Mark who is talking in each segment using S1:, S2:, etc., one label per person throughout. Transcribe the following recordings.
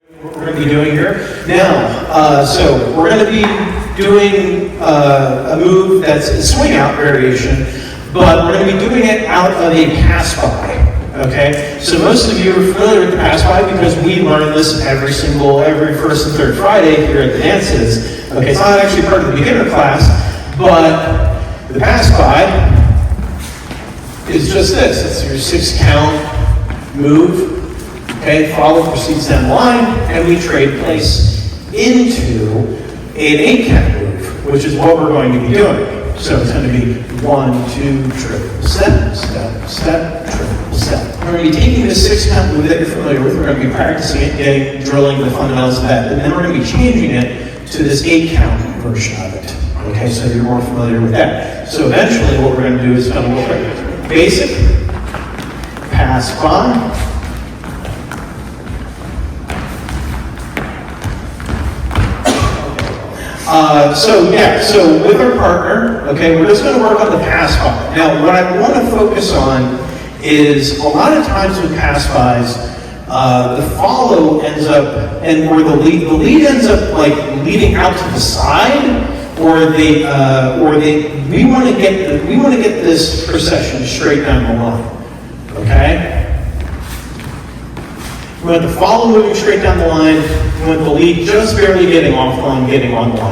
S1: What we're going to be doing here now. So we're going to be doing a move that's a swing out variation, but we're going to be doing it out of a pass by. Okay, so most of you are familiar with the pass by because we learn this every first and third Friday here at the dances. Okay, it's not actually part of the beginner class, but the pass by is just this. It's your 6 count move. Okay, follow proceeds down the line, and we trade place into an 8 count move, which is what we're going to be doing. So it's going to be 1, 2, triple step, step, step, triple step. We're going to be taking this 6 count move that you're familiar with. We're going to be practicing it, drilling the fundamentals of that, and then we're going to be changing it to this 8 count version of it. Okay, so you're more familiar with that. So eventually, what we're going to do is going to look at basic, pass by. So with our partner, okay, we're just going to work on the pass by. Now, what I want to focus on is a lot of times with pass bys, the follow ends up, or the lead ends up like leading out to the side, we want to get this procession straight down the line, okay? We want the follow moving straight down the line. We want the lead just barely getting on the line.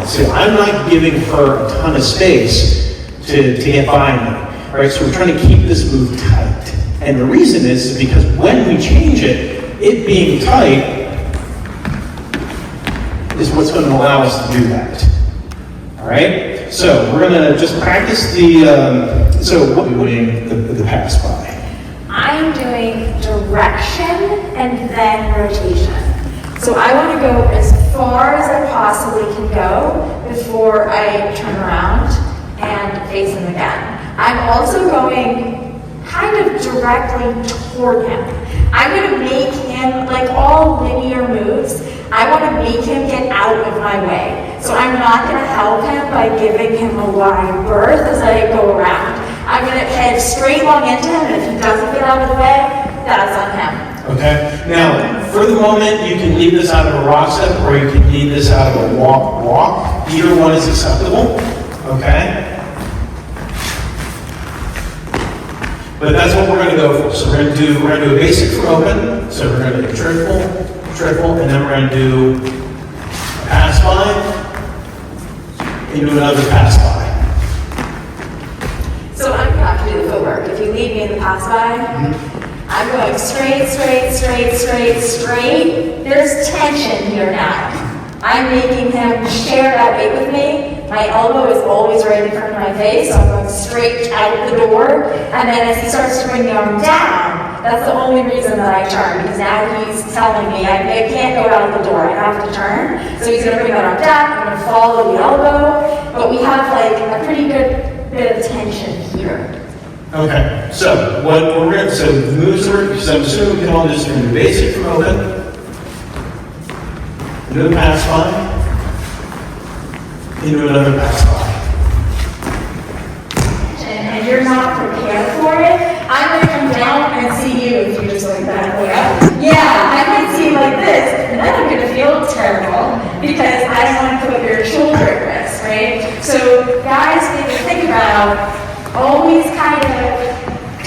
S1: So I'm not giving her a ton of space to get by me. Right? So we're trying to keep this move tight. And the reason is because when we change it being tight is what's going to allow us to do that. All right? So we're going to just practice what we're doing the pass by.
S2: I'm doing direction and then rotation. So I want to go as far as I possibly can go before I turn around and face him again. I'm also going kind of directly toward him. I'm going to make him, like all linear moves, I want to make him get out of my way. So I'm not going to help him by giving him a wide berth as I go around. I'm going to head straight long into him, and if he doesn't get out of the way, that's on him.
S1: Okay. Now, for the moment, you can leave this out of a rock step, or you can leave this out of a walk. Either one is acceptable. Okay. But that's what we're going to go for. So we're going to do a basic for open. So we're going to do triple, and then we're going to do a pass by, into another pass by.
S2: So I'm going to have to do the footwork. If you leave me in the pass by, I'm going straight. There's tension here now. I'm making him share that weight with me. My elbow is always right in front of my face, so I'm going straight out the door. And then as he starts to bring the arm down, that's the only reason that I turn, because now he's telling me I can't go out the door, I have to turn. So he's going to bring that arm down, I'm going to follow the elbow, but we have like a pretty good bit of tension here.
S1: Okay, so the moves are, so I'm assuming we can all just do the basic from open, do a pass by, into another pass by.
S2: And you're not prepared for it, I'm going to come down and see you if you just like that way up. Yeah, I might see you like this, and then I'm going to feel terrible because I don't want to put your shoulder at risk, right? So guys, think about always kind of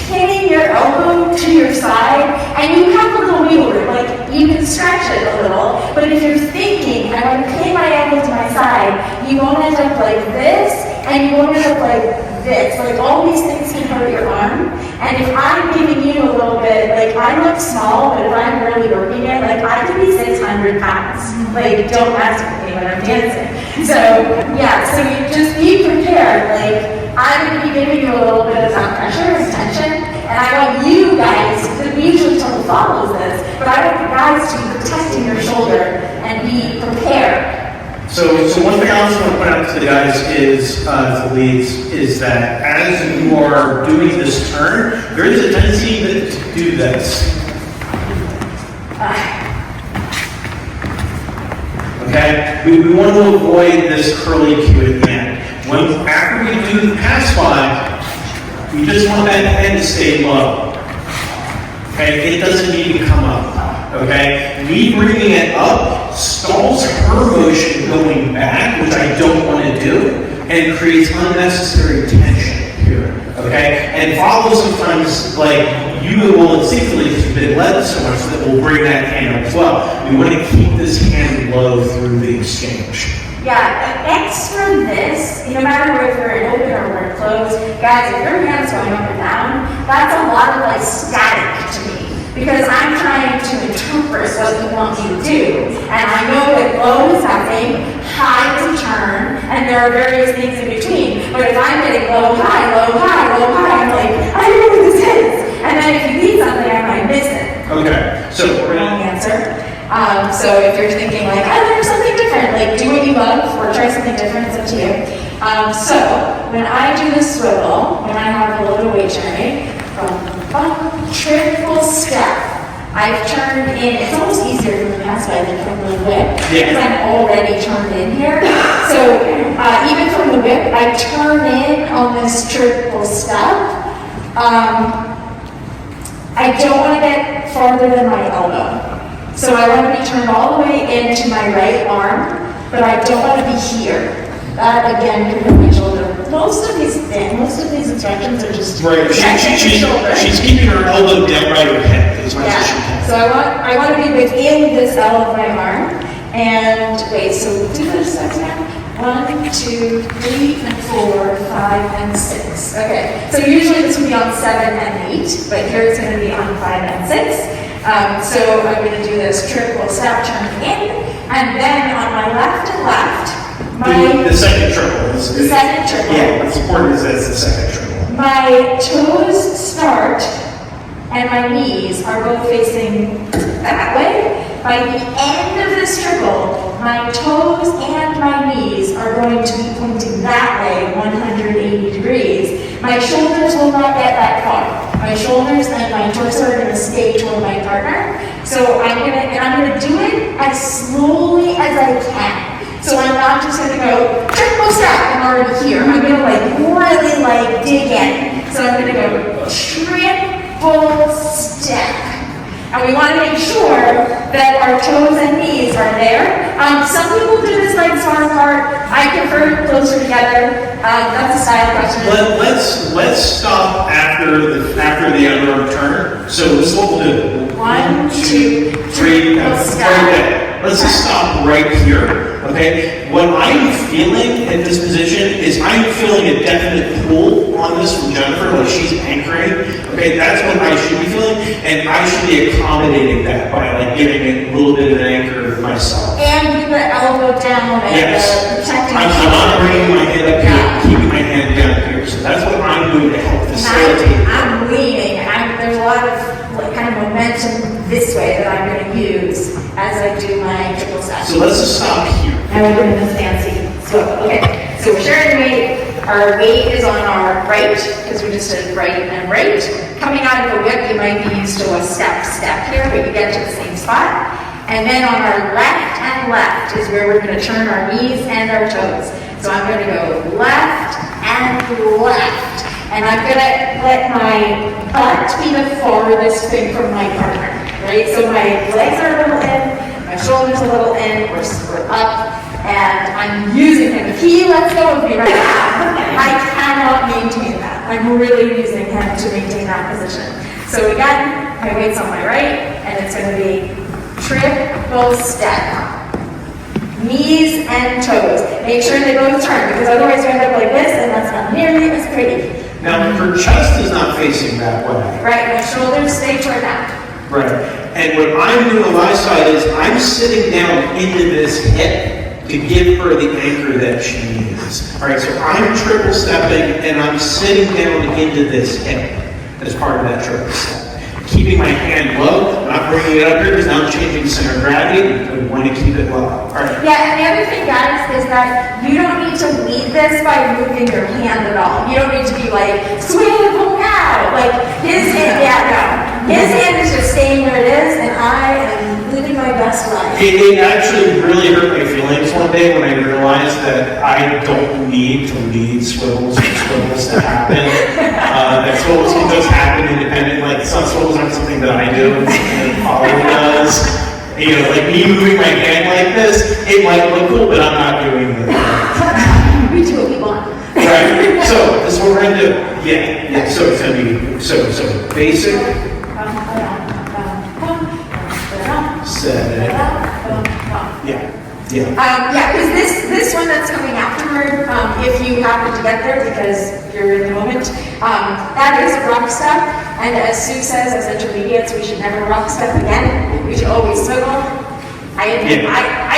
S2: pinning your elbow to your side, and you have a little wiggle room, like you can stretch it a little, but if you're thinking, I want to pin my elbow to my side, you won't end up like this, and you won't end up like this. Like all these things can hurt your arm, and if I'm giving you a little bit, like I look small, but if I'm really working it, like I could be 600 pounds. Like don't mess with me when I'm dancing. So yeah, so you just be prepared, like I'm going to be giving you a little bit of that pressure and tension, and I want you guys, because we usually tell the follows this, but I want you guys to be protecting your shoulder and be prepared.
S1: So one thing I also want to point out to the guys is, the leads, is that as you are doing this turn, there is a tendency to do this. Okay? We want to avoid this curly cue at the end. After we do the pass by, we just want that hand to stay low. Okay? It doesn't need to come up. okay? Me bringing it up stalls her motion going back, which I don't want to do, and creates unnecessary tension here, okay? And follow sometimes, like, you will instinctively, because you've been led so much, that will bring that hand up as well. We want to keep this hand low through the exchange.
S2: Yeah, extra this, no matter if we're open or we're closed, guys, if your hand's going up and down, that's a lot of like static to me. Because I'm trying to interpret what you want me to do. And I know that low is nothing, high is a turn, and there are various things in between. But if I'm getting low, high, low, high, low, high, I'm like, I don't know what this is. And then if you need something, I might miss it.
S1: Okay, so we're
S2: Wrong
S1: gonna
S2: answer. So if you're thinking like, I learned something different, like do what you love or try something different, it's up to you. So when I do the swivel, when I have a little weight journey, from triple step, I've turned in, it's almost easier from the past way than from the whip, because I'm already turned in here. So even from the whip, I turn in on this triple step. I don't want to get farther than my elbow. So I want to be turned all the way into my right arm, but I don't want to be here. That again could hurt my shoulder. Most of these instructions are just
S1: right. She's keeping her elbow down by her head as much as she can.
S2: So I want to be within this L of my arm. And wait, so do this again. 1, 2, 3, and 4, 5, and 6. Okay. So usually this would be on 7 and 8, but here it's going to be on 5 and 6. So I'm going to do this triple step turn in, and then on my left and left,
S1: the second triple.
S2: The second triple.
S1: Yeah, what's important is that it's the second triple.
S2: My toes start, and my knees are both facing that way. By the end of this triple, my toes and my knees are going to be pointing that way, 180 degrees. My shoulders will not get that far. My shoulders and my torso are going to stay toward my partner. So I'm gonna do it as slowly as I can. So I'm not just gonna go triple step, I'm already here. I'm gonna really dig in. So I'm gonna go triple step. And we want to make sure that our toes and knees are there. Some people do this like far apart. I prefer closer together. That's a style question.
S1: Let's stop after the underarm turn. So this is what we'll do.
S2: 1, 2, 3,
S1: Let's just stop right here. Okay. What I'm feeling in this position is I'm feeling a definite pull on this from Jennifer, like she's anchoring. Okay, that's what I should be feeling, and I should be accommodating that by like giving it a little bit of an anchor myself.
S2: And with the elbow down and protecting.
S1: I'm not bringing my hand up here, keeping my hand down here. So that's what I'm doing to help facilitate.
S2: I'm leaning. There's a lot of kind of momentum this way that I'm going to use as I do my triple step.
S1: So let's just stop here.
S2: And we're doing this fancy swivel. Okay, so we're sharing weight. Our weight is on our right, because we just did right and right. Coming out of the whip, you might be used to a step here, but you get to the same spot. And then on our left is where we're going to turn our knees and our toes. So I'm going to go left and left. And I'm going to let my butt be the farthest thing from my partner, right? So my legs are a little in, my shoulders a little in, we're up, and I'm using him. If he lets go of me right now, I cannot maintain that. I'm really using him to maintain that position. So again, my weight's on my right, and it's going to be triple step. Knees and toes. Make sure they both turn, because otherwise you end up like this, and that's not nearly as pretty.
S1: Now, her chest is not facing that way.
S2: Right, my shoulders stay toward that.
S1: Right. And what I'm doing on my side is I'm sitting down into this hip to give her the anchor that she needs. All right, so I'm triple stepping and I'm sitting down into this hip as part of that triple step. Keeping my hand low, not bringing it up here because now I'm changing the center of gravity. I want to keep it low. All right.
S2: Yeah, and the other thing, guys, is that you don't need to lead this by moving your hand at all. You don't need to be like, swivel now! Like, his hand, His hand is just staying where it is, and I am living my best life.
S1: It actually really hurt my feelings one day when I realized that I don't need to lead swivels for swivels to happen. That swivels can just happen independently. Like some swivels aren't something that I do, and Holly does. You know, like me moving my hand like this, it might look cool, but I'm not doing it.
S2: We do what we want.
S1: Right, so this is what we're gonna do. Yeah, so it's gonna be, so basic, set it, yeah.
S2: Yeah, because this one that's coming afterward, if you happen to get there because you're in the moment, that is rock step. And as Sue says, as intermediates, we should never rock step again. We should always swivel. I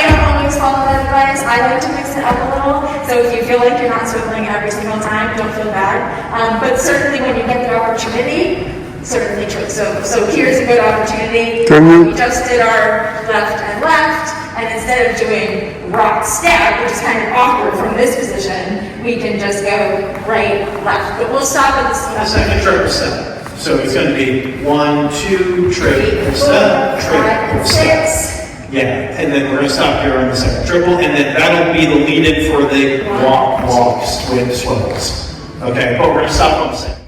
S2: don't always follow that advice. I like to mix it up a little. So if you feel like you're not swiveling every single time, don't feel bad. But certainly when you get the opportunity, certainly true. So here's a good opportunity. We just did our left and left. And instead of doing rock step, which is kind of awkward from this position, we can just go right, left. But we'll stop at the
S1: second triple step. So it's going to be 1, 2, triple step, triple step. Yeah, and then we're going to stop here on the second triple, and then that'll be the lead-in for the walk, swing, swivels. Okay, but we're going to stop on the second.